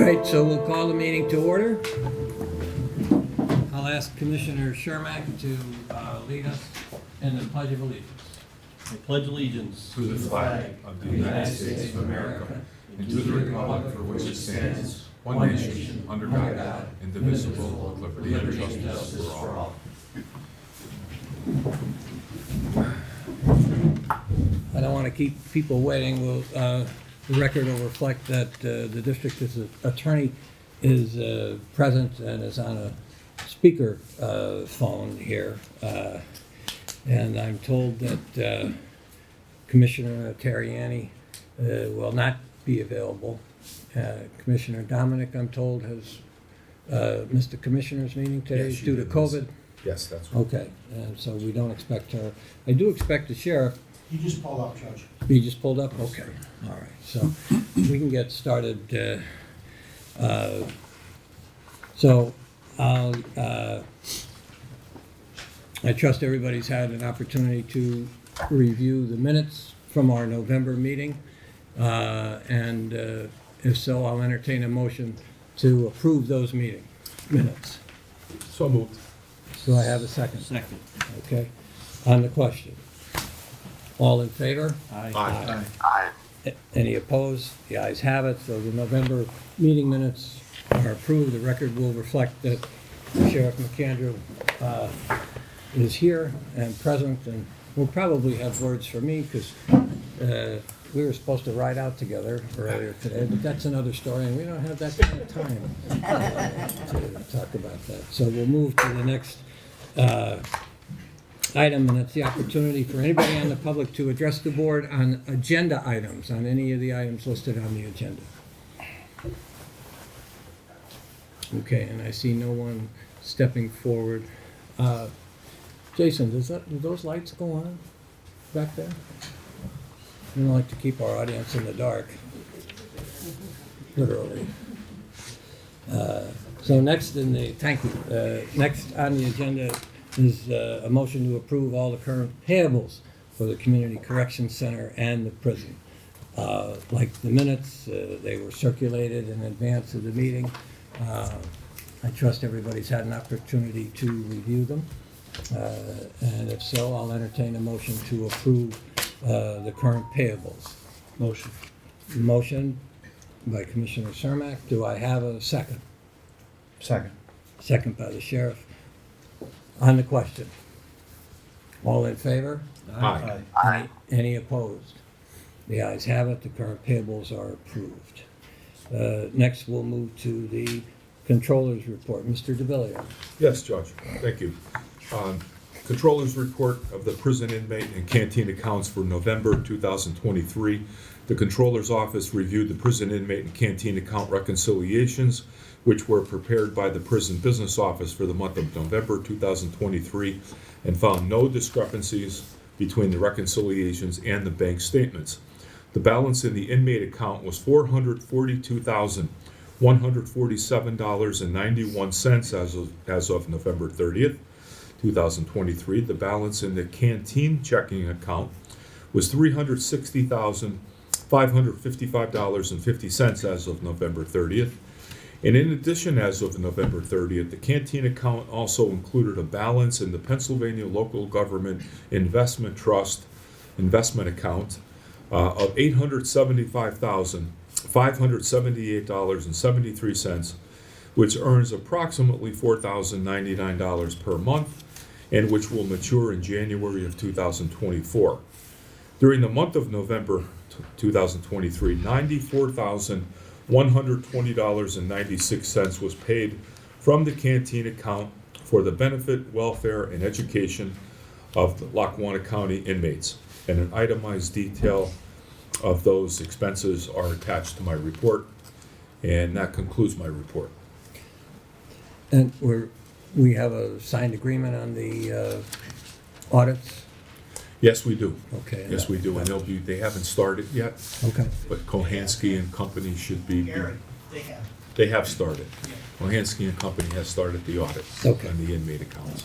right, so we'll call the meeting to order. I'll ask Commissioner Chermak to lead us in the Pledge of Allegiance. I pledge allegiance to the flag of the United States of America and to the republic for which it stands, one nation, under God, indivisible, with liberty and justice for all. I don't want to keep people waiting. The record will reflect that the district attorney is present and is on a speaker phone here. And I'm told that Commissioner Notarianni will not be available. Commissioner Domenick, I'm told, has missed the commissioners' meeting today Yes, she due to did. COVID. Yes, that's right. Okay, and so we don't expect her. I do expect the sheriff. He just pulled up, Judge. He just pulled up? Okay, all right. So we can get started. I trust everybody's had an opportunity to review the minutes from our November meeting. And if so, I'll entertain a motion to approve those meeting minutes. So moved. Do I have a second? Second. Okay. On the question. All in favor? Aye. Any opposed? The ayes have it. So the November meeting minutes are approved. The record will reflect that Sheriff McAndrew is here and present, and will probably have words for me because we were supposed to ride out together earlier today, but that's another story, and we don't have that kind of time to talk about that. So we'll move to the next item, and it's the opportunity for anybody on the public to address the board on agenda items, on any of the items listed on the agenda. Okay, and I see no one stepping forward. Jason, do those lights go on back there? We don't like to keep our audience in the dark, literally. So next thank you. Next on the agenda is a motion to approve all the current payables for the Community Corrections Center and the prison. Like the minutes, they were circulated in advance of the meeting. I trust everybody's had an opportunity to review them. And if so, I'll entertain a motion to approve the current payables. Motion. Motion by Commissioner Chermak. Do I have a second? Second. Second by the sheriff. On the question. All in favor? Aye. Any opposed? The ayes have it. The current payables are approved. Next, we'll move to the Controller's report. Mr. DiBileo. Yes, Judge. Thank you. Controller's report of the prison inmate and canteen accounts for November 2023. The Controller's office reviewed the prison inmate and canteen account reconciliations, which were prepared by the prison business office for the month of November 2023, and found no discrepancies between the reconciliations and the bank statements. The balance in the inmate account was $442,147.91 as of November 30th. 2023. The balance in the canteen checking account was $360,555.50 as of November 30th. And in addition, as of November 30th, the canteen account also included a balance in the Pennsylvania Local Government Investment Trust investment account of $875,578.73, which earns approximately $4,099 per month, and which will mature in January of 2024. During the month of November 2023, $94,120.96 was paid from the canteen account for the benefit, welfare, and education of the Lackawanna County inmates. And an itemized detail of those expenses are attached to my report. And that concludes my report. And we have a signed agreement on the audits? Yes, we do. Okay. Yes, we do. And they haven't started yet, Okay. but Kohansky and Company should be. Gary, they have. They have started. Kohansky and Company has started the audit Okay. on the inmate accounts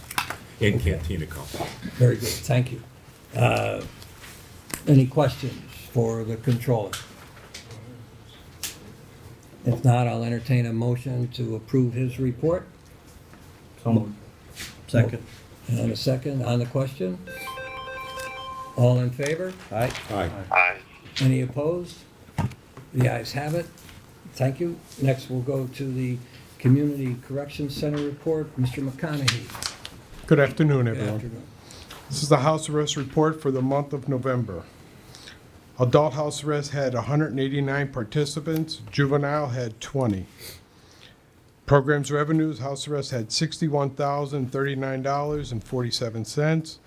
and canteen accounts. Very good, thank you. Any questions for the controller? If not, I'll entertain a motion to approve his report. So moved. Second. And a second on the question. All in favor? Aye. Aye. Any opposed? The ayes have it. Thank you. Next, we'll go to the Community Corrections Center report. Mr. McConaughey. Good afternoon, Good everyone. afternoon. This is the house arrest report for the month of November. Adult house arrest had 189 participants, juvenile had 20. Programs revenues, house arrest had $61,039.47,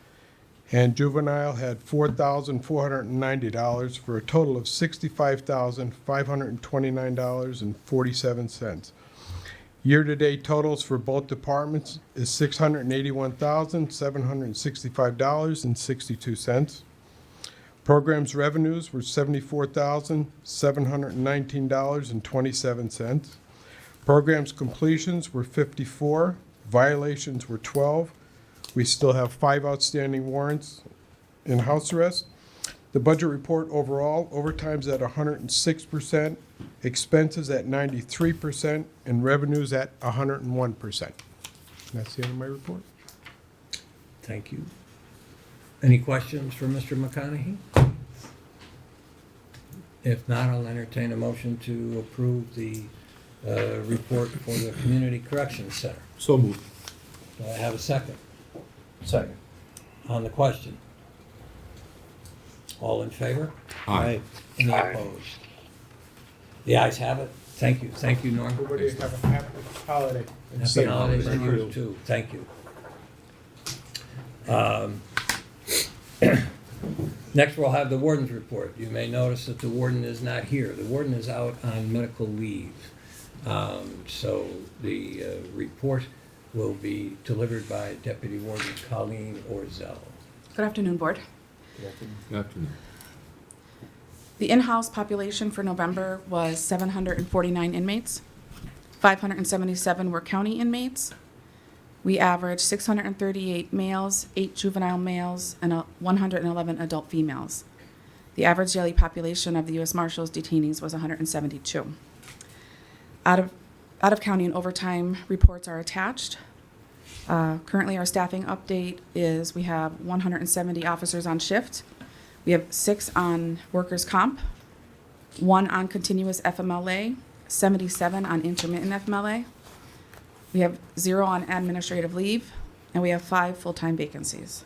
and juvenile had $4,490 for a total of $65,529.47. Year-to-date totals for both departments is $681,765.62. Programs revenues were $74,719.27. Programs completions were 54, violations were 12. We still have 5 outstanding warrants in house arrest. The budget report overall, overtime's at 106%, expenses at 93%, and revenues at 101%. And that's the end of my report. Thank you. Any questions for Mr. McConaughey? If not, I'll entertain a motion to approve the report for the Community Corrections Center. So moved. Do I have a second Second. on the question? All in favor? Aye. Any opposed? The ayes have it. Thank you. Thank you, Norm. Everybody have a happy holiday. Happy holidays to you too. Thank you. Next, we'll have the warden's report. You may notice that the warden is not here. The warden is out on medical leave. So the report will be delivered by Deputy Warden Colleen Orzel. Good afternoon, Board. Good afternoon. The in-house population for November was 749 inmates. 577 were county inmates. We averaged 638 males, 8 juvenile males, and 111 adult females. The average daily population of the U.S. Marshals detainees was 172. Out of county and overtime reports are attached. Currently, our staffing update is we have 170 officers on shift. We have 6 on workers' comp, 1 on continuous FMLA, 77 on intermittent FMLA. We have 0 on administrative leave, and we have 5 full-time vacancies.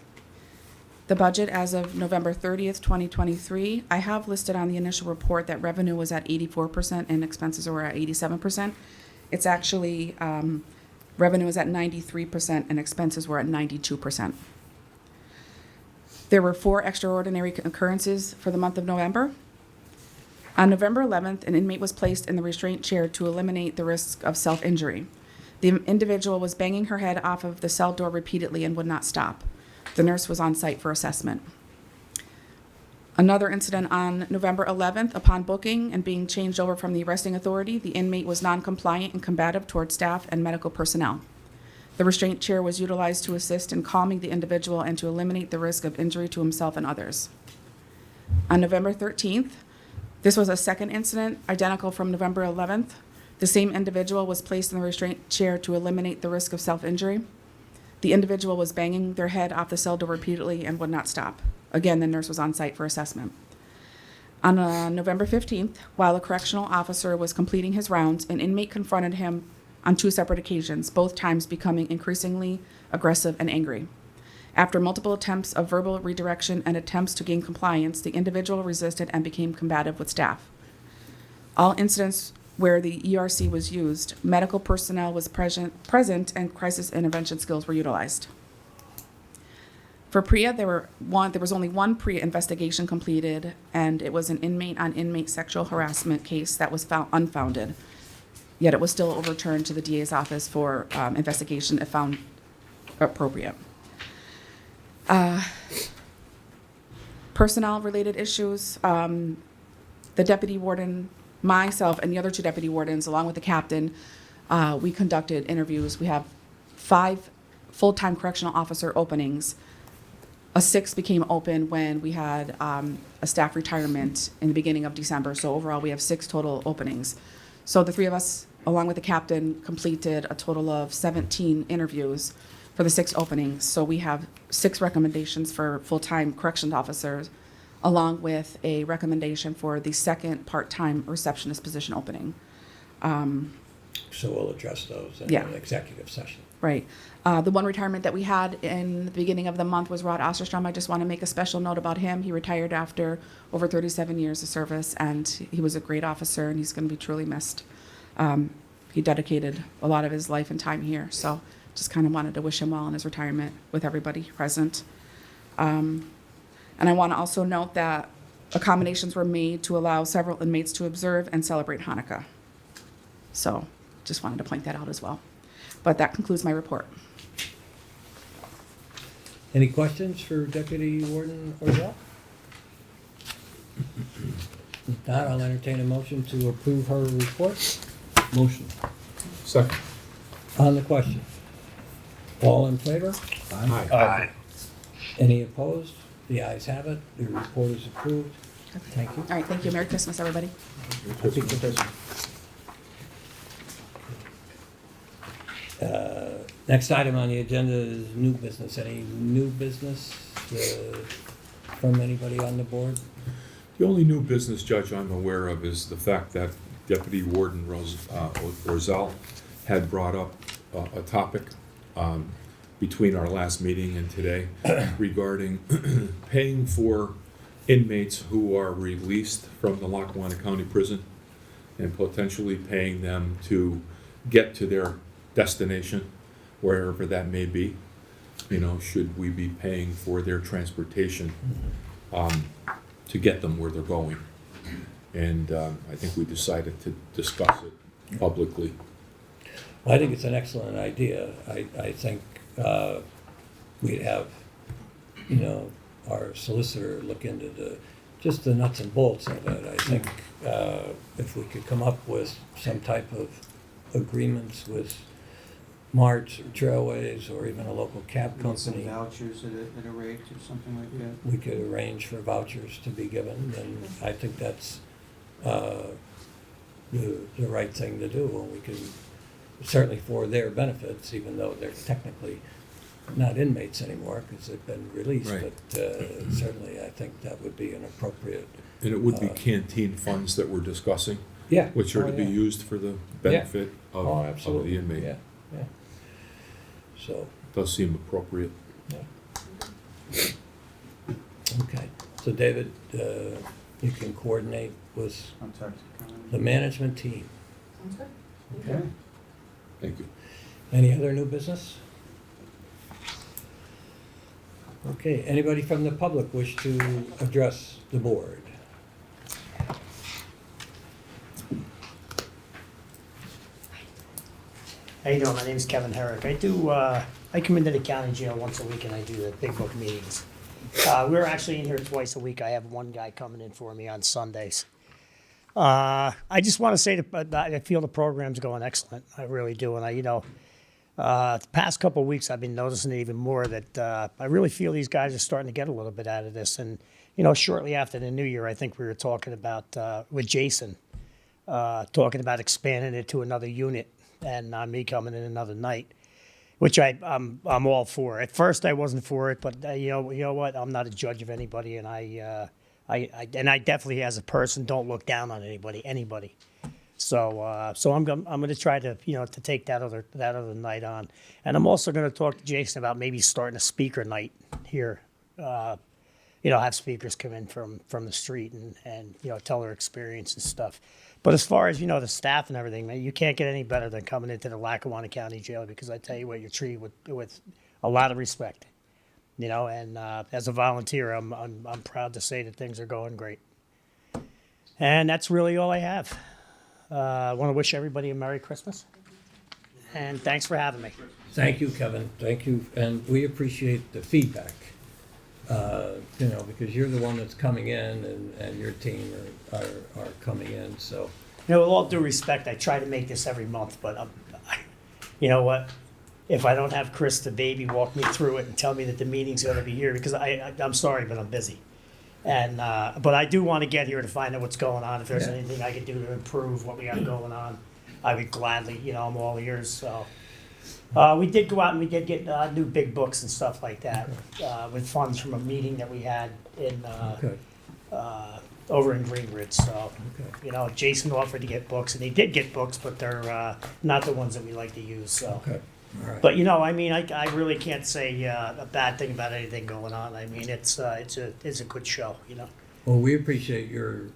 The budget as of November 30th, 2023, I have listed on the initial report that revenue was at 84% and expenses were at 87%. It's actually, revenue is at 93% and expenses were at 92%. There were 4 extraordinary occurrences for the month of November. On November 11th, an inmate was placed in the restraint chair to eliminate the risk of self-injury. The individual was banging her head off of the cell door repeatedly and would not stop. The nurse was on site for assessment. Another incident on November 11th, upon booking and being changed over from the arresting authority, the inmate was non-compliant and combative toward staff and medical personnel. The restraint chair was utilized to assist in calming the individual and to eliminate the risk of injury to himself and others. On November 13th, this was a second incident, identical from November 11th. The same individual was placed in the restraint chair to eliminate the risk of self-injury. The individual was banging their head off the cell door repeatedly and would not stop. Again, the nurse was on site for assessment. On November 15th, while a correctional officer was completing his rounds, an inmate confronted him on 2 separate occasions, both times becoming increasingly aggressive and angry. After multiple attempts of verbal redirection and attempts to gain compliance, the individual resisted and became combative with staff. All incidents where the ERC was used, medical personnel was present and crisis intervention skills were utilized. For PREA, there was only 1 PREA investigation completed, and it was an inmate-on-inmate sexual harassment case that was found unfounded. Yet it was still overturned to the DA's office for investigation if found appropriate. Personnel-related issues, the deputy warden, myself, and the other 2 deputy wardens, along with the captain, we conducted interviews. We have 5 full-time correctional officer openings. A 6th became open when we had a staff retirement in the beginning of December. So overall, we have 6 total openings. So the three of us, along with the captain, completed a total of 17 interviews for the 6 openings. So we have 6 recommendations for full-time corrections officers, along with a recommendation for the second part-time receptionist position opening. So we'll address those in Yeah. an executive session. Right. The one retirement that we had in the beginning of the month was Rod Osterstrom. I just want to make a special note about him. He retired after over 37 years of service, and he was a great officer, and he's going to be truly missed. He dedicated a lot of his life and time here, so just kind of wanted to wish him well in his retirement with everybody present. And I want to also note that accommodations were made to allow several inmates to observe and celebrate Hanukkah. So just wanted to point that out as well. But that concludes my report. Any questions for Deputy Warden Orzel? If not, I'll entertain a motion to approve her report. Motion. Second. On the question, all in favor? Aye. Any opposed? The ayes have it. The report is approved. Thank you. All right, thank you. Merry Christmas, everybody. Next item on the agenda is new business. Any new business from anybody on the board? The only new business, Judge, I'm aware of is the fact that Deputy Warden Orzel had brought up a topic between our last meeting and today regarding paying for inmates who are released from the Lackawanna County Prison and potentially paying them to get to their destination, wherever that may be. You know, should we be paying for their transportation to get them where they're going? And I think we decided to discuss it publicly. Well, I think it's an excellent idea. I think we'd have, you know, our solicitor look into just the nuts and bolts of it. I think if we could come up with some type of agreements with Marts or Trailways or even a local cab Get some company, vouchers at a rate or something like that. we could arrange for vouchers to be given, and I think that's the right thing to do. And we can, certainly for their benefits, even though they're technically not inmates anymore because they've been released, Right. but certainly I think that would be an appropriate. And it would be canteen funds that we're discussing, Yeah. which are Oh, to be yeah. used for the benefit Oh, of absolutely. the inmate. Yeah, yeah. So, Does seem appropriate. yeah. Okay, so David, you can coordinate with Contact. the management team. Okay. Thank you. Any other new business? Okay, anybody from the public wish to address the board? How you doing? My name's Kevin Herrick. I come into the county jail once a week and I do the big book meetings. We're actually in here twice a week. I have one guy coming in for me on Sundays. I just want to say that I feel the program's going excellent. I really do. And the past couple of weeks I've been noticing it even more that I really feel these guys are starting to get a little bit out of this. And, shortly after the new year, I think we were talking about, with Jason, talking about expanding it to another unit and me coming in another night, which I'm all for. At first I wasn't for it, but you know what? I'm not a judge of anybody, and I definitely, as a person, don't look down on anybody. So I'm going to try to to take that other night on, and I'm also going to talk to Jason about maybe starting a speaker night here. Have speakers come in from the street and tell their experience and stuff. But as far as the staff and everything, man, you can't get any better than coming into the Lackawanna County Jail, because I tell you what, you're treated with a lot of respect. And as a volunteer, I'm proud to say that things are going great. And that's really all I have. I want to wish everybody a Merry Christmas, and thanks for having me. Thank you, Kevin, thank you, and we appreciate the feedback. Because you're the one that's coming in and your team are coming in, so. With all due respect, I try to make this every month, but you know what? If I don't have Chris the baby walk me through it and tell me that the meeting's going to be here, because I'm sorry, but I'm busy. And, but I do want to get here to find out what's going on. If there's Yeah. anything I can do to improve what we got going on, I would gladly, I'm all ears, so. We did go out and we did get, new big books and stuff like that, with funds from a meeting that we had in, Good, over in Greenridge, so. okay, Jason offered to get books, and he did get books, but they're, not the ones that we like to use, so. okay, all right. But, I really can't say, a bad thing about anything going on. I mean, it's a good show, Well, we appreciate your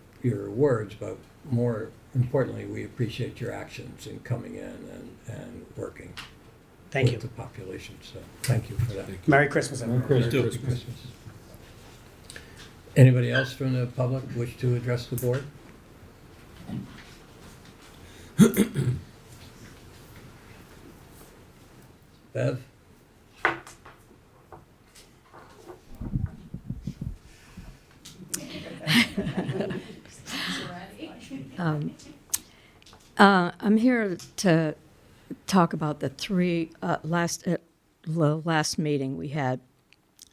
words, but more importantly, we appreciate your actions in coming in and working Thank with you. the population, so thank you for that. Merry Christmas, everyone. Merry Christmas. Anybody else from the public wish to address the board? Bev? I'm here to talk about the last meeting we had.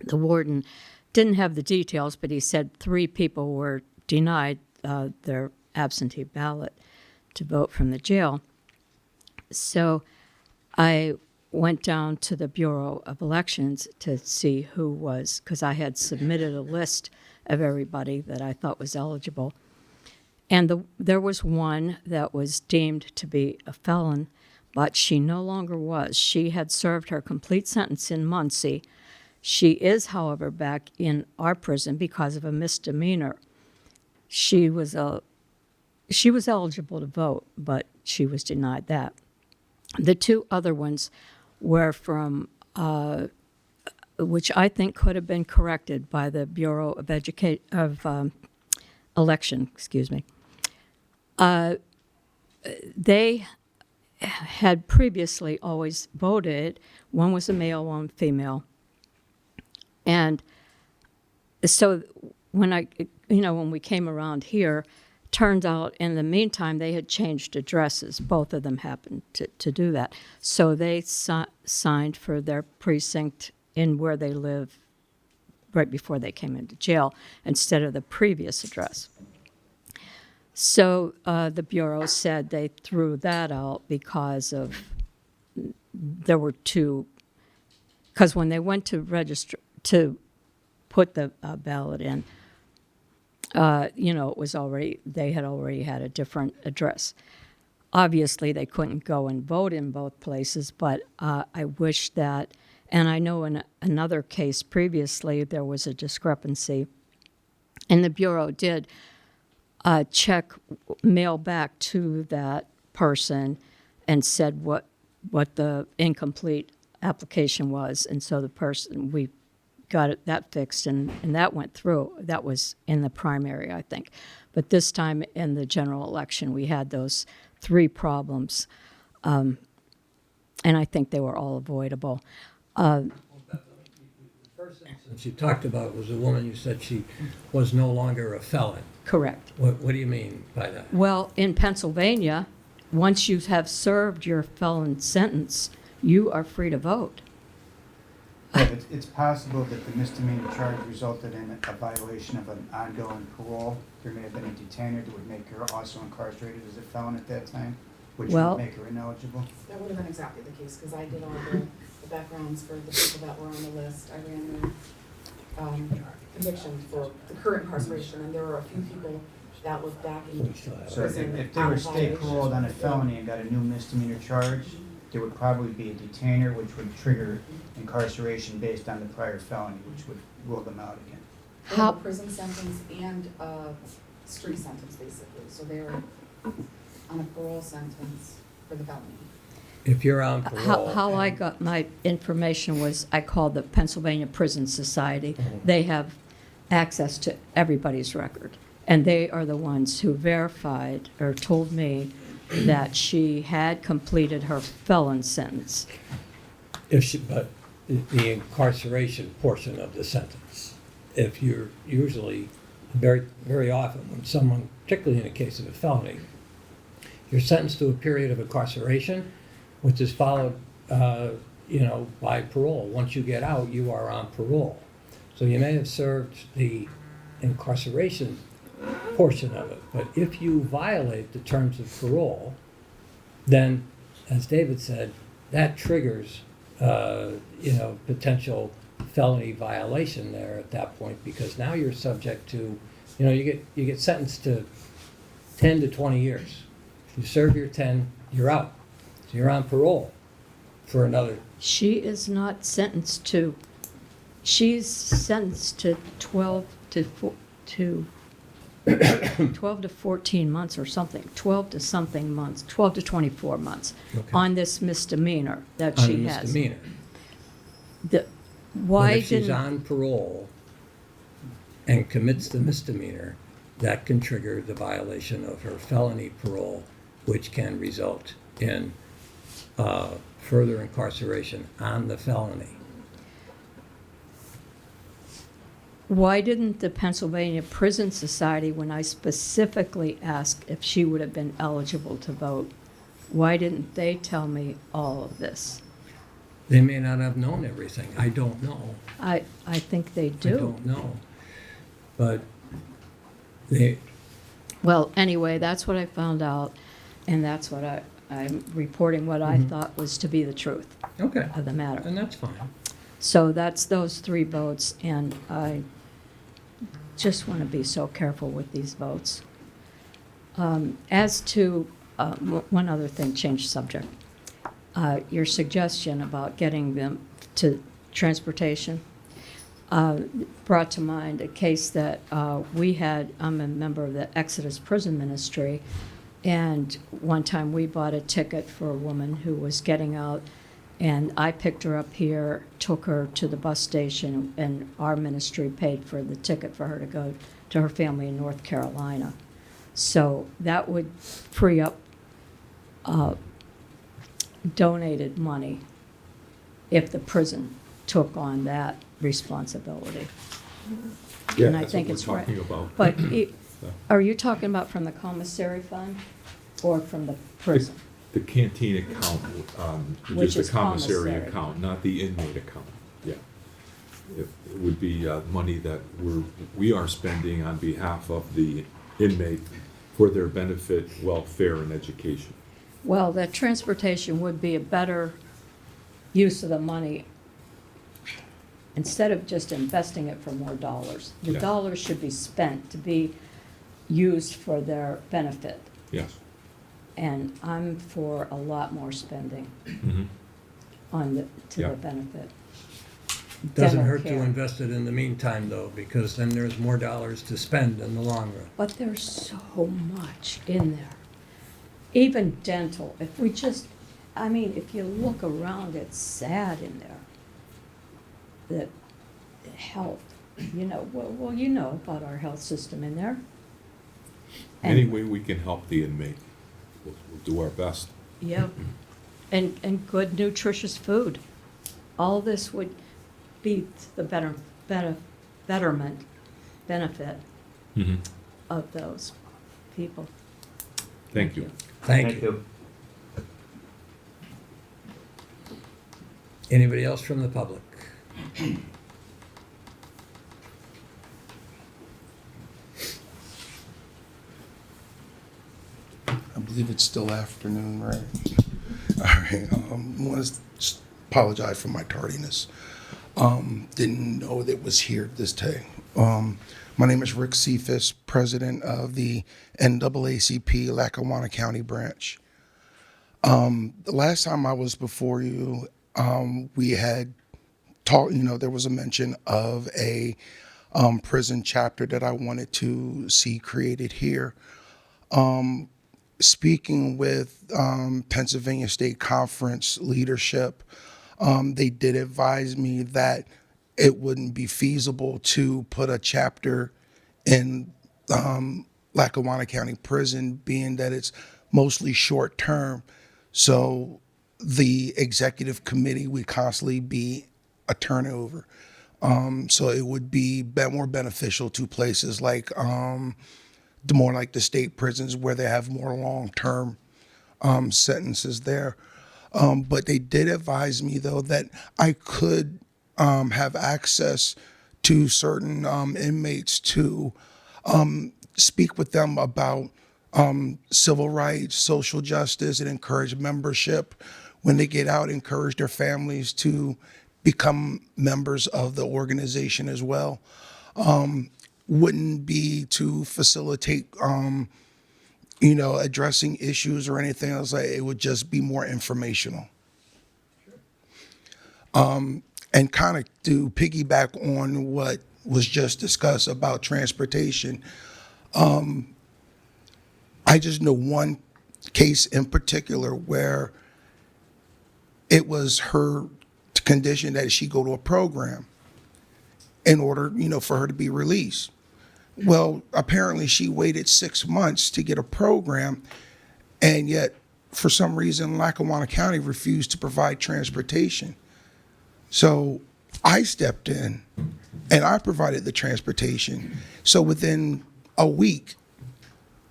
The warden didn't have the details, but he said 3 people were denied their absentee ballot to vote from the jail. So I went down to the Bureau of Elections to see who was, because I had submitted a list of everybody that I thought was eligible. And there was one that was deemed to be a felon, but she no longer was. She had served her complete sentence in Muncie. She is, however, back in our prison because of a misdemeanor. She was eligible to vote, but she was denied that. The 2 other ones were from, which I think could have been corrected by the Bureau of Election, excuse me. They had previously always voted. One was a male, one female. And so when we came around here, turned out in the meantime they had changed addresses. Both of them happened to do that. So they signed for their precinct in where they live right before they came into jail instead of the previous address. So the Bureau said they threw that out because there were 2, because when they went to register, to put the ballot in, it was they had already had a different address. Obviously, they couldn't go and vote in both places, but I wish that, and I know in another case previously there was a discrepancy, and the Bureau did mail back to that person and said what the incomplete application was, and so the person, we got that fixed, and that went through. That was in the primary, I think. But this time in the general election, we had those 3 problems, and I think they were all avoidable. The first instance you talked about was a woman, you said she was no longer a felon. Correct. What do you mean by that? Well, in Pennsylvania, once you have served your felon sentence, you are free to vote. Yeah, it's possible that the misdemeanor charge resulted in a violation of an ongoing parole. There may have been a detainer that would make her also incarcerated as a felon at that time, which Well- would make her ineligible. That would have been exactly the case, because I did all the backgrounds for the people that were on the list. I ran the conviction for the current incarceration, and there were a few people that was back in So prison. if they were state paroled on a felony and got a new misdemeanor charge, there would probably be a detainer which would trigger incarceration based on the prior felony, which would rule them out again. They have a prison sentence and a street sentence, basically, so they're on a parole sentence for the felony. If you're on parole. How I got my information was I called the Pennsylvania Prison Society. They have access to everybody's record, and they are the ones who verified or told me that she had completed her felon sentence. But the incarceration portion of the sentence, if you're usually, very, very often, when someone, particularly in the case of a felony, you're sentenced to a period of incarceration, which is followed, by parole. Once you get out, you are on parole. So you may have served the incarceration portion of it. But if you violate the terms of parole, then, as David said, that triggers, potential felony violation there at that point, because now you're subject to, you get sentenced to 10 to 20 years. You serve your 10, you're out. So you're on parole for another. She is not sentenced to, she's sentenced to 12 to 14 months or something, 12 to something months, 12 to 24 months Okay. on this misdemeanor that On she a has. misdemeanor. The- But Why if she's didn't, on parole and commits the misdemeanor, that can trigger the violation of her felony parole, which can result in further incarceration on the felony. why didn't the Pennsylvania Prison Society, when I specifically asked if she would have been eligible to vote, why didn't they tell me all of this? They may not have known everything. I don't know. I think they I do. don't know. But they, Well, anyway, that's what I found out, and that's what I'm reporting what I thought was to be the truth okay, of the matter. and that's fine. So that's those 3 votes, and I just want to be so careful with these votes. As to one other thing, change subject. Your suggestion about getting them to transportation brought to mind a case that we had. I'm a member of the Exodus Prison Ministry, and one time we bought a ticket for a woman who was getting out, and I picked her up here, took her to the bus station, and our ministry paid for the ticket for her to go to her family in North Carolina. So that would free up donated money if the prison took on that responsibility. Yeah, And I that's think what it's we're right. talking about. But are you talking about from the commissary fund or from the prison? The canteen account, Which which is is the commissary commissary. account, not the inmate account, yeah. It would be money that we are spending on behalf of the inmate for their benefit, welfare, and education. Well, that transportation would be a better use of the money instead of just investing it for more dollars. The Yeah. dollars should be spent to be used for their benefit. Yes. And I'm for a lot more spending Mhm. to Yeah. their benefit. Doesn't Dental hurt to care. invest it in the meantime, though, because then there's more dollars to spend in the long run. But there's so much in there. Even dental, if we just, I mean, if you look around, it's sad in there. The health, well, you know about our health system in there. And- Any way we can help the inmate, we'll do our best. Yep. And good nutritious food. All this would be the betterment, benefit Mhm. of those people. Thank you. Thank you. Anybody else from the public? I believe it's still afternoon, right? All right. I want to apologize for my tardiness. Didn't know that it was here this day. My name is Rick Cephas, president of the NAACP Lackawanna County branch. The last time I was before you, we had talked, there was a mention of a prison chapter that I wanted to see created here. Speaking with Pennsylvania State Conference leadership, they did advise me that it wouldn't be feasible to put a chapter in Lackawanna County Prison, being that it's mostly short term. So the executive committee would constantly be a turnover. So it would be more beneficial to places like more like the state prisons where they have more long-term sentences there. But they did advise me, though, that I could have access to certain inmates to speak with them about civil rights, social justice, and encourage membership. When they get out, encourage their families to become members of the organization as well. Wouldn't be to facilitate, addressing issues or anything else. It would just be more informational. And kind of to piggyback on what was just discussed about transportation, I just know one case in particular where it was her condition that she go to a program in order, for her to be released. Well, apparently she waited 6 months to get a program, and yet for some reason Lackawanna County refused to provide transportation. So I stepped in and I provided the transportation. So within a week,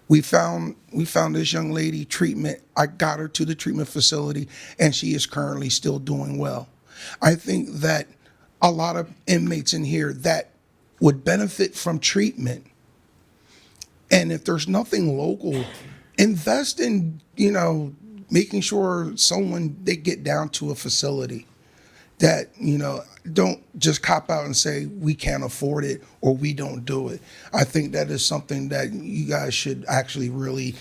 we found this young lady treatment. I got her to the treatment facility, and she is currently still doing well. I think that a lot of inmates in here that would benefit from treatment, and if there's nothing local, invest in, making sure they get down to a facility that, don't just cop out and say we can't afford it or we don't do it. I think that is something that you guys should actually really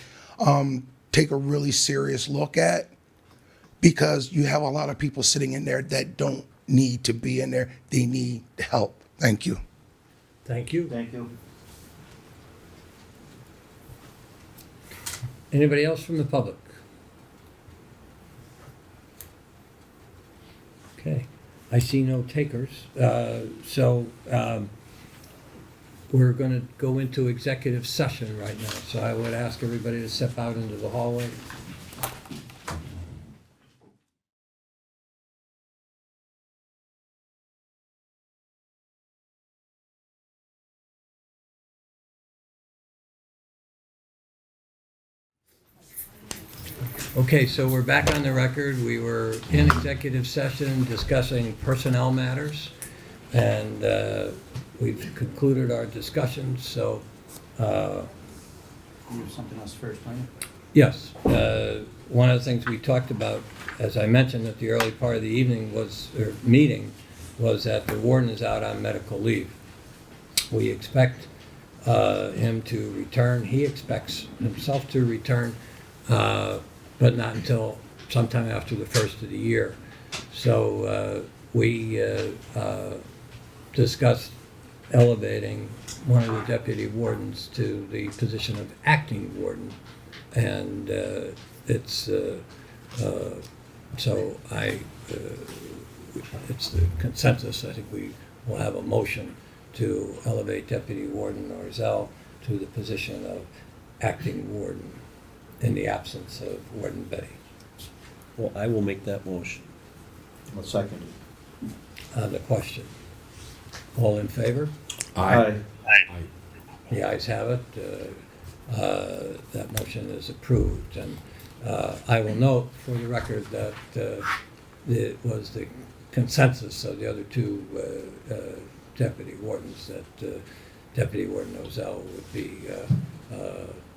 take a really serious look at, because you have a lot of people sitting in there that don't need to be in there. They need help. Thank you. Thank you. Thank you. Anybody else from the public? Okay, I see no takers. So we're going to go into executive session right now. So I would ask everybody to step out into the hallway. Okay, so we're back on the record. We were in executive session discussing personnel matters, and we've concluded our discussion. So, You have something else first, don't you? yes, one of the things we talked about, as I mentioned at the early part of the meeting, was that the warden is out on medical leave. We expect him to return. He expects himself to return, but not until sometime after the first of the year. So we discussed elevating one of the deputy wardens to the position of acting warden, and it's the consensus. I think we will have a motion to elevate Deputy Warden Orzell to the position of acting warden in the absence of Warden Betti. Well, I will make that motion. I'll second it. On the question, all in favor? Aye. The ayes have it. That motion is approved. And I will note for the record that it was the consensus of the other two deputy wardens that Deputy Warden Orzell would be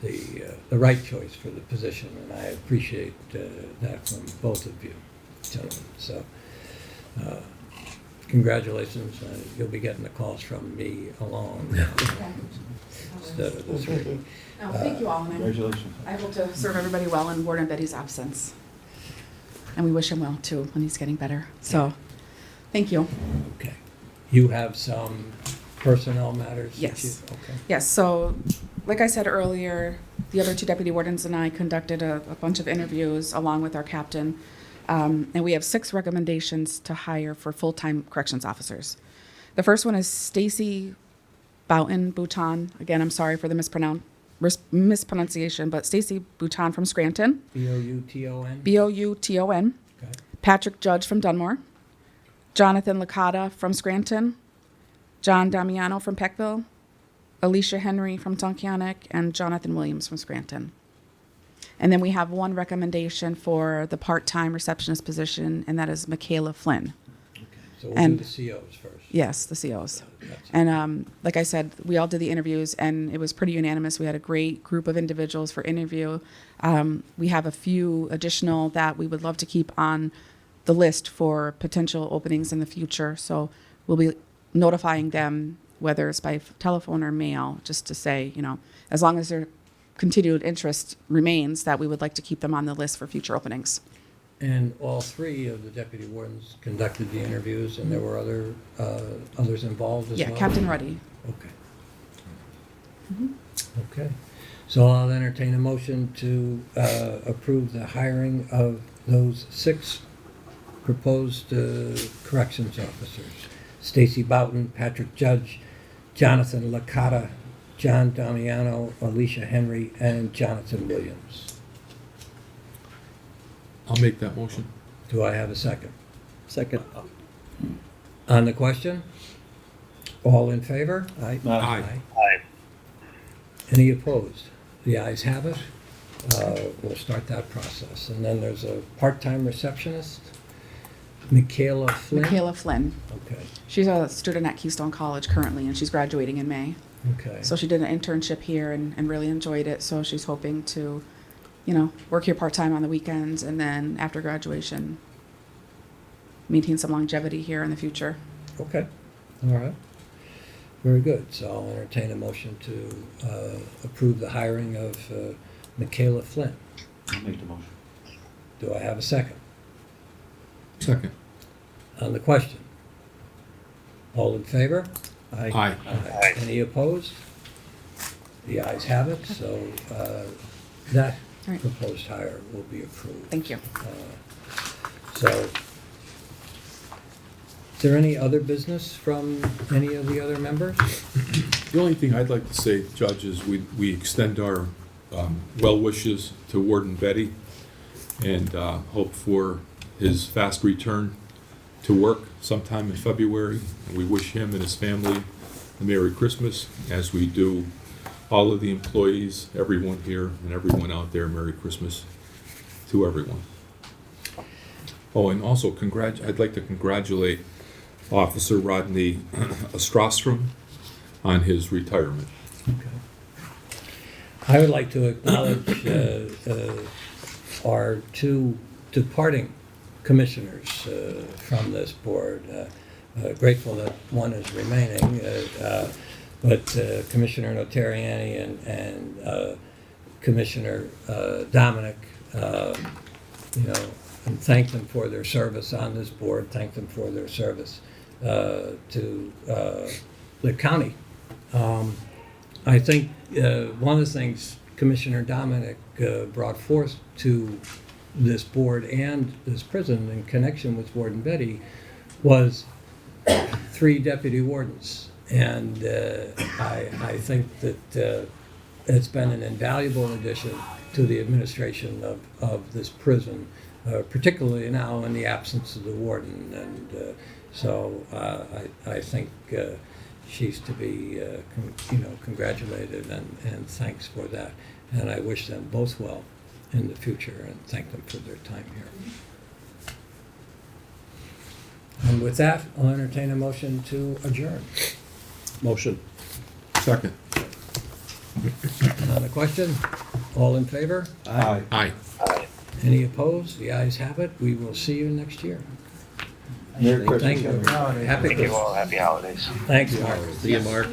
the right choice for the position, and I appreciate that from both of you gentlemen. So congratulations. You'll be getting the calls from me alone instead of the three. No, thank you all, and Congratulations. I hope to serve everybody well in Warden Betty's absence. And we wish him well, too, when he's getting better. So, thank you. Okay. You have some personnel matters? that Yes. you- Okay. Yes, so, like I said earlier, the other two deputy wardens and I conducted a bunch of interviews along with our captain, and we have 6 recommendations to hire for full-time corrections officers. The first one is Stacy Bouton. Again, I'm sorry for the mispronunciation, but Stacy Bouton from Scranton. Bouton? Bouton. Okay. Patrick Judge from Dunmore. Jonathan Licata from Scranton. John Damiano from Peckville. Alicia Henry from Tunkhannock, and Jonathan Williams from Scranton. And then we have one recommendation for the part-time receptionist position, and that is Michaela Flynn. So we'll And- do the COs first. Yes, the COs. And like I said, we all did the interviews, and it was pretty unanimous. We had a great group of individuals for interview. We have a few additional that we would love to keep on the list for potential openings in the future. So we'll be notifying them, whether it's by telephone or mail, just to say, as long as their continued interest remains, that we would like to keep them on the list for future openings. And all three of the deputy wardens conducted the interviews, and there were others involved as well? Yeah, Captain Ruddy. Okay. Okay. So I'll entertain a motion to approve the hiring of those 6 proposed corrections officers. Stacy Boughton, Patrick Judge, Jonathan Licata, John Damiano, Alicia Henry, and Jonathan Williams. I'll make that motion. Do I have a second? Second. On the question? All in favor? Aye. Aye. Any opposed? The ayes have it. We'll start that process. And then there's a part-time receptionist, Michaela Flynn. Michaela Flynn. Okay, She's a student at Keystone College currently, and she's graduating in May. okay. So she did an internship here and really enjoyed it. So she's hoping to, work here part-time on the weekends, and then after graduation, maintain some longevity here in the future. Okay, all right. Very good. So I'll entertain a motion to approve the hiring of Michaela Flynn. I'll make the motion. Do I have a second? Second. On the question? All in favor? Aye. Any opposed? The ayes have it, so that All right. proposed hire will be approved. Thank you. So, is there any other business from any of the other members? The only thing I'd like to say, Judge, is we extend our well wishes to Warden Betti and hope for his fast return to work sometime in February. And we wish him and his family a Merry Christmas, as we do all of the employees, everyone here and everyone out there. Merry Christmas to everyone. Oh, and also I'd like to congratulate Officer Rodney Ostrostrom on his retirement. Okay. I would like to acknowledge our 2 departing commissioners from this board. Grateful that one is remaining, but Commissioner Notarianni and Commissioner Domenick, and thank them for their service on this board, thank them for their service to the county. I think one of the things Commissioner Domenick brought forth to this board and this prison in connection with Warden Betti was 3 deputy wardens. And I think that it's been an invaluable addition to the administration of this prison, particularly now in the absence of the warden. And so I think she's to be congratulated and thanks for that. And I wish them both well in the future and thank them for their time here. And with that, I'll entertain a motion to adjourn. Motion. Second. On the question, all in favor? Aye. Aye. Any opposed? The ayes have it. We will see you next year. Merry Thank you. Christmas. Happy Christmas. Happy holidays. Thanks, Mark. See you, Mark.